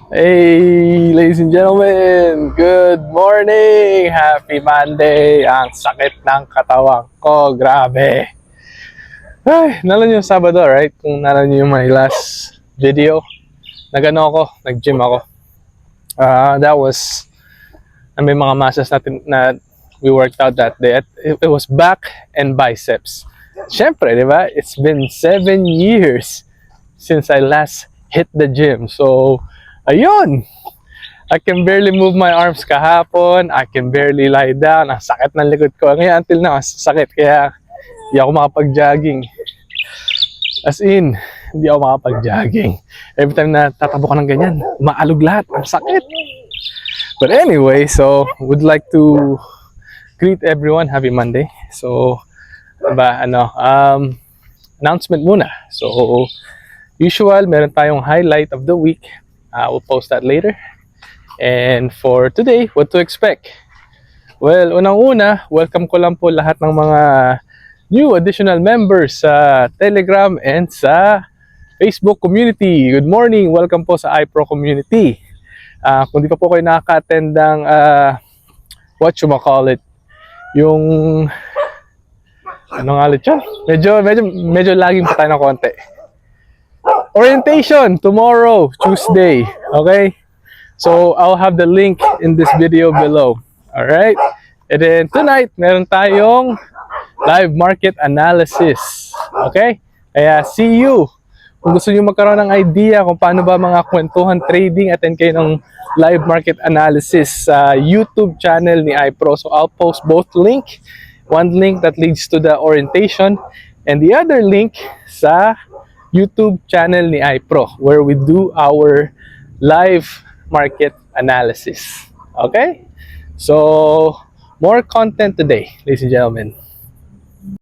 Hey, ladies and gentlemen, good morning! Happy Monday! Ang sakit ng katawan ko, grabe! Ay, nalo yung Sabado, right? Kung nalo yung my last video, nag-gym ako. That was, may mga muscles natin na we worked out that day. It was back and biceps. Siyempre, di ba? It's been 7 years since I last hit the gym. So, ayun! I can barely move my arms kahapon. I can barely lie down. Ang sakit ng likod ko. Ngayon, until now, sakit. Kaya, hindi ako makapag-jogging. As in, hindi ako makapag-jogging. Every time na tatakbo ko ng ganyan, maalog lahat. Ang sakit. But anyway, so, would like to greet everyone. Happy Monday. So, announcement muna. So, usual, meron tayong highlight of the week. We'll post that later. And for today, what to expect? Well, unang-una, welcome ko lang po lahat ng mga new additional members sa Telegram and sa Facebook community. Good morning! Welcome po sa iPro community. Kung di pa po kayo nakaka-attend ng yung ano nga ulit yun? Medyo laging pa tayo ng konti. Orientation tomorrow, Tuesday. Okay? So, I'll have the link in this video below. Alright? And then tonight, meron tayong live market analysis. Okay? Kaya see you. Kung gusto nyo magkaroon ng idea kung paano ba mga kwentuhan trading, attend kayo ng live market analysis sa YouTube channel ni iPro. So, I'll post both link. One link that leads to the orientation and the other link sa YouTube channel ni iPro where we do our live market analysis. Okay? So, more content today, ladies and gentlemen.